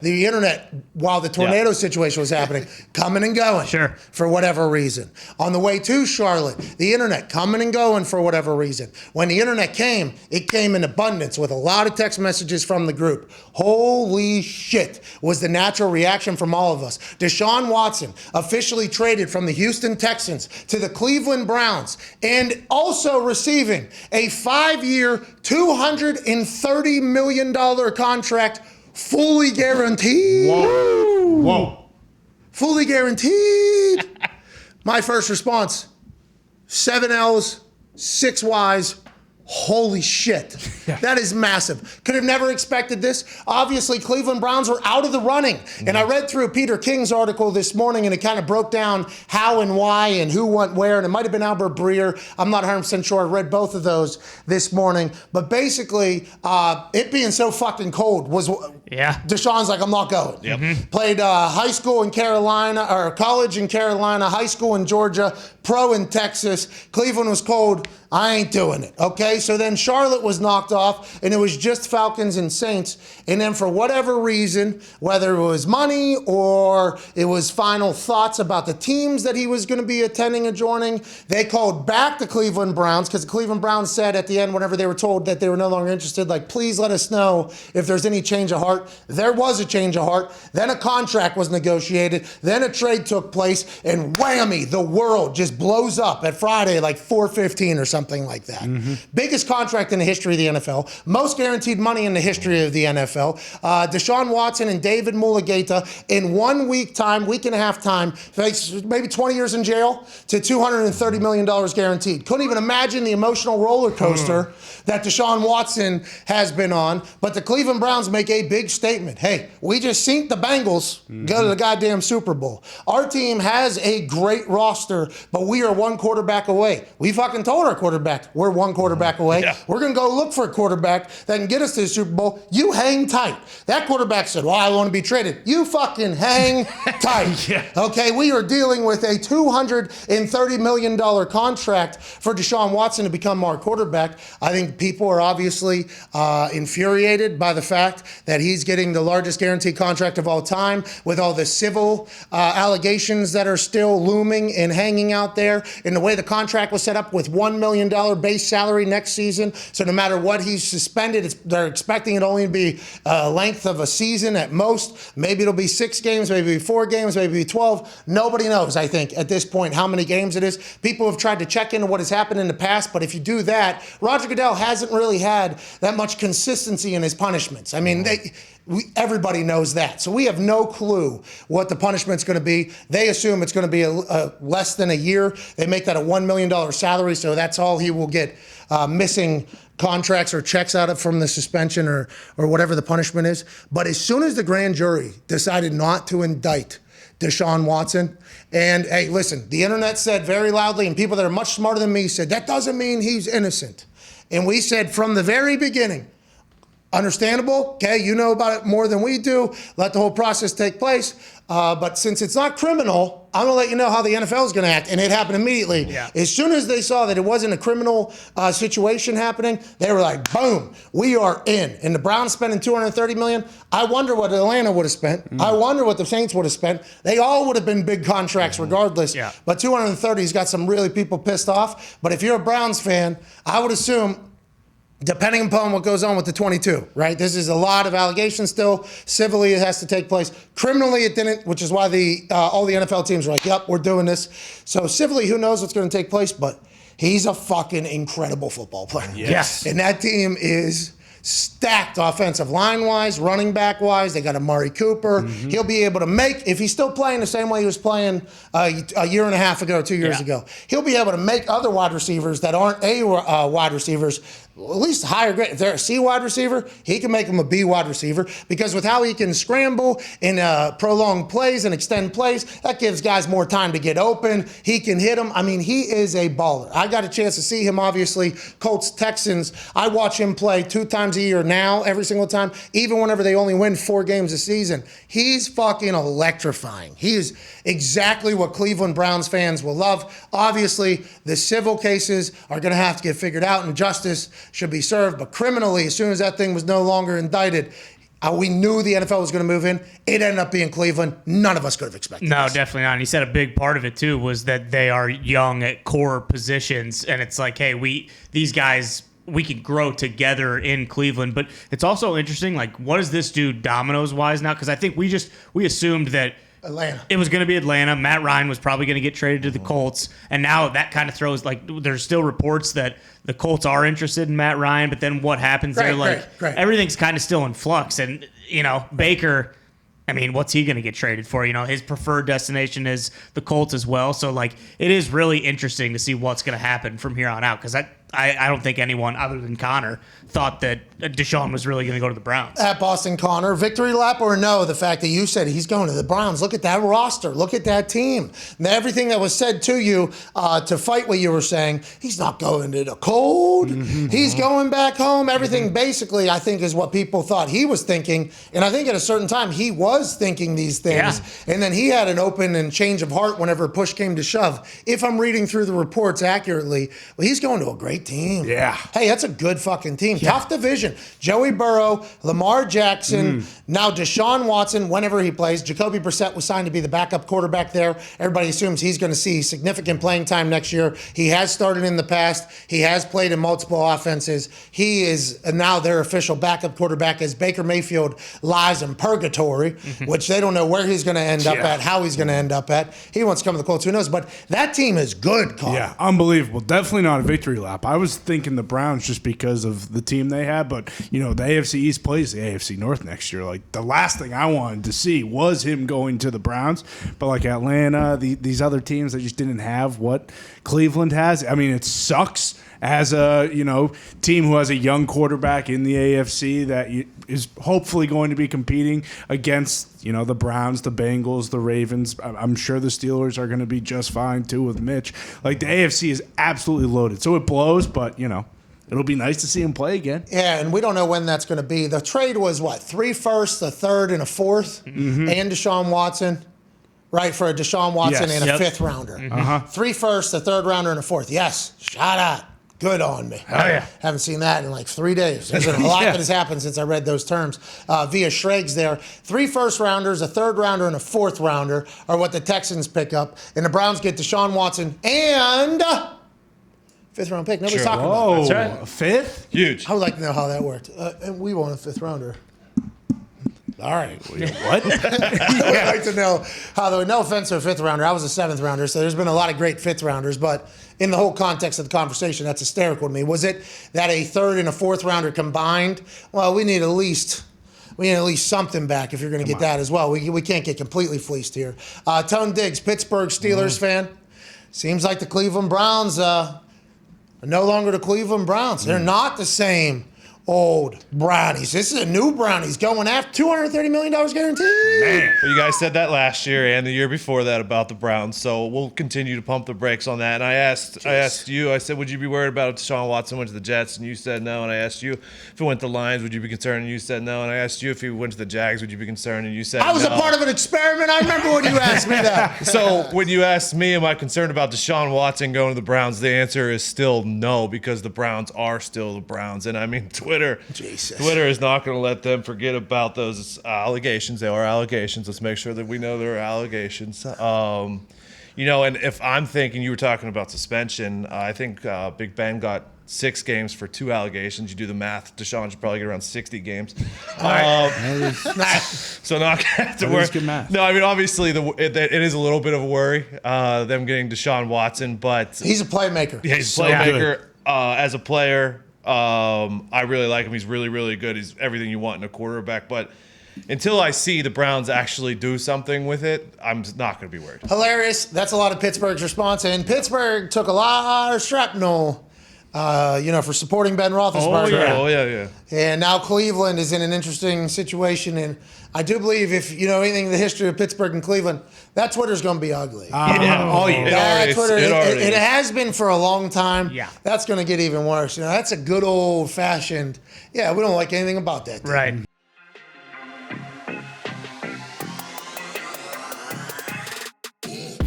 The internet, while the tornado situation was happening, coming and going for whatever reason. On the way to Charlotte, the internet coming and going for whatever reason. When the internet came, it came in abundance with a lot of text messages from the group. Holy shit was the natural reaction from all of us. Deshaun Watson officially traded from the Houston Texans to the Cleveland Browns and also receiving a 5-year, $230 million contract, fully guaranteed. Whoa. Fully guaranteed. My first response, 7 L's, 6 Y's. Holy shit. That is massive. Could have never expected this. Obviously, Cleveland Browns were out of the running. And I read through Peter King's article this morning, and it kind of broke down how and why and who went where. And it might have been Albert Breer. I'm not 100% sure. I read both of those this morning. But basically, it being so fucking cold was... Deshaun's like, I'm not going. Played high school in Carolina, or college in Carolina, high school in Georgia, pro in Texas. Cleveland was cold. I ain't doing it. Okay, so then Charlotte was knocked off, and it was just Falcons and Saints. And then for whatever reason, whether it was money or it was final thoughts about the teams that he was going to be attending or joining, they called back the Cleveland Browns, because the Cleveland Browns said at the end, whenever they were told that they were no longer interested, like, please let us know if there's any change of heart. There was a change of heart. Then a contract was negotiated. Then a trade took place, and whammy, the world just blows up at Friday like 4:15 or something like that. Biggest contract in the history of the NFL. Most guaranteed money in the history of the NFL. Deshaun Watson and David Mulligata in 1 week time, week and a half time, maybe 20 years in jail to $230 million guaranteed. Couldn't even imagine the emotional roller coaster that Deshaun Watson has been on. But the Cleveland Browns make a big statement. Hey, we just seen the Bengals go to the goddamn Super Bowl. Our team has a great roster, but we are one quarterback away. We fucking told our quarterback we're one quarterback away. We're going to go look for a quarterback that can get us to the Super Bowl. You hang tight. That quarterback said, well, I want to be traded. You fucking hang tight. Okay, we are dealing with a $230 million contract for Deshaun Watson to become our quarterback. I think people are obviously infuriated by the fact that he's getting the largest guaranteed contract of all time with all the civil allegations that are still looming and hanging out there. And the way the contract was set up with $1 million base salary next season. So no matter what he's suspended, they're expecting it only to be length of a season at most. Maybe it'll be 6 games, maybe 4 games, maybe 12. Nobody knows, I think, at this point, how many games it is. People have tried to check into what has happened in the past, but if you do that, Roger Goodell hasn't really had that much consistency in his punishments. I mean, everybody knows that. So we have no clue what the punishment's going to be. They assume it's going to be less than a year. They make that a $1 million salary, so that's all he will get missing contracts or checks out of from the suspension or whatever the punishment is. But as soon as the grand jury decided not to indict Deshaun Watson, and hey, listen, the internet said very loudly, and people that are much smarter than me said, that doesn't mean he's innocent. And we said from the very beginning, understandable, okay, you know about it more than we do. Let the whole process take place. But since it's not criminal, I'm going to let you know how the NFL is going to act. And it happened immediately. As soon as they saw that it wasn't a criminal situation happening, they were like, boom, we are in. And the Browns spending $230 million. I wonder what Atlanta would have spent. I wonder what the Saints would have spent. They all would have been big contracts regardless. But 230's got some really people pissed off. But if you're a Browns fan, I would assume, depending upon what goes on with the 22, right? This is a lot of allegations still. Civilly, it has to take place. Criminally, it didn't, which is why all the NFL teams are like, yep, we're doing this. So civilly, who knows what's going to take place, but he's a fucking incredible football player. Yes. And that team is stacked offensive line-wise, running back-wise. They got Amari Cooper. He'll be able to make, if he's still playing the same way he was playing a year and a half ago, 2 years ago, he'll be able to make other wide receivers that aren't A wide receivers at least higher grade. If they're a C wide receiver, he can make them a B wide receiver, because with how he can scramble and prolong plays and extend plays, that gives guys more time to get open. He can hit them. I mean, he is a baller. I got a chance to see him, obviously, Colts, Texans. I watch him play 2 times a year now, every single time, even whenever they only win 4 games a season. He's fucking electrifying. He is exactly what Cleveland Browns fans will love. Obviously, the civil cases are going to have to get figured out, and justice should be served. But criminally, as soon as that thing was no longer indicted, We knew the NFL was going to move in. It ended up being Cleveland. None of us could have expected No, this. definitely not. And he said a big part of it, too, was that they are young at core positions. And it's like, hey, these guys, we can grow together in Cleveland. But it's also interesting, like, what does this do dominoes-wise now? Because I think we assumed that Atlanta. it was going to be Atlanta. Matt Ryan was probably going to get traded to the Colts. And now that kind of throws, like, there's still reports that the Colts are interested in Matt Ryan. But then what happens there? Like, everything's kind of still in flux. And, Baker, I mean, what's he going to get traded for? His preferred destination is the Colts as well. So, like, it is really interesting to see what's going to happen from here on out. Because I don't think anyone other than Connor thought that Deshaun was really going to go to the Browns. At Boston, Connor, victory lap or no? The fact that you said he's going to the Browns. Look at that roster. Look at that team. And everything that was said to you to fight what you were saying, he's not going to the cold. He's going back home. Everything basically, I think, is what people thought he was thinking. And I think at a certain time he was thinking these things. Yeah. And then he had an open and change of heart whenever push came to shove. If I'm reading through the reports accurately, well, he's going to a great team. Yeah. Hey, that's a good fucking team. Yeah. Tough division. Joey Burrow, Lamar Jackson, now Deshaun Watson, whenever he plays. Jacoby Brissett was signed to be the backup quarterback there. Everybody assumes he's going to see significant playing time next year. He has started in the past. He has played in multiple offenses. He is now their official backup quarterback as Baker Mayfield lies in purgatory, which they don't know where he's going to end up at, how he's going to end up at. He wants to come to the Colts. Who knows? But that team is good, Colin. Yeah, unbelievable. Definitely not a victory lap. I was thinking the Browns just because of the team they had, but the AFC East plays the AFC North next year. Like, the last thing I wanted to see was him going to the Browns, but like Atlanta, these other teams that just didn't have what Cleveland has. I mean, it sucks as a team who has a young quarterback in the AFC that is hopefully going to be competing against the Browns, the Bengals, the Ravens. I'm sure the Steelers are going to be just fine too with Mitch. Like, the AFC is absolutely loaded, so it blows, but it'll be nice to see him play again. Yeah, and we don't know when that's going to be. The trade was what, 3 firsts, a third, and a fourth, and Deshaun Watson. Right, for a Deshaun Watson and a fifth rounder. 3 firsts, a third rounder, and a fourth. Yes, shout out. Good on me. Oh, yeah. Haven't seen that in like 3 days. There's been a lot that has happened since I read those terms via Schrags there. 3 first rounders, a third rounder, and a fourth rounder are what the Texans pick up. And the Browns get Deshaun Watson and fifth round pick. Nobody's talking about that. That's right. A fifth? Huge. I would like to know how that worked. And we want a fifth rounder. All right. What? I would like to know how, though, no offense to a fifth rounder. I was a seventh rounder, so there's been a lot of great fifth rounders, but in the whole context of the conversation, that's hysterical to me. Was it that a third and a fourth rounder combined? Well, we need at least something back if you're going to get that as well. We can't get completely fleeced here. Tone Diggs, Pittsburgh Steelers fan. Seems like the Cleveland Browns are no longer the Cleveland Browns. They're not the same old Brownies. This is a new Brownies going after $230 million guaranteed. Man. Well, you guys said that last year and the year before that about the Browns, so we'll continue to pump the brakes on that. And I asked you, I said, would you be worried about if Deshaun Watson went to the Jets? And you said no. And I asked you if he went to the Lions, would you be concerned? And you said no. And I asked you if he went to the Jags, would you be concerned? And you said I was no. a part of an experiment. I remember when you asked me that. So when you asked me, am I concerned about Deshaun Watson going to the Browns, the answer is still no, because the Browns are still the Browns. And I mean, Twitter is not going to let them forget about those allegations. They are allegations. Let's make sure that we know they're allegations. And if I'm thinking, you were talking about suspension, I think Big Ben got 6 games for 2 allegations. You do the math, Deshaun should probably get around 60 games. So not going to have to worry. Good math. No, I mean, obviously it is a little bit of a worry, them getting Deshaun Watson, but he's a playmaker. Yeah, he's a playmaker. As a player, I really like him. He's really, really good. He's everything you want in a quarterback. But until I see the Browns actually do something with it, I'm not going to be worried. Hilarious. That's a lot of Pittsburgh's response. And Pittsburgh took a lot of shrapnel, for supporting Ben Roethlisberger. Oh, yeah. And now Cleveland is in an interesting situation. And I do believe if you know anything in the history of Pittsburgh and Cleveland, that Twitter's going to be ugly. It has been for a long time. Yeah. That's going to get even worse. That's a good old-fashioned, we don't like anything about that. Right.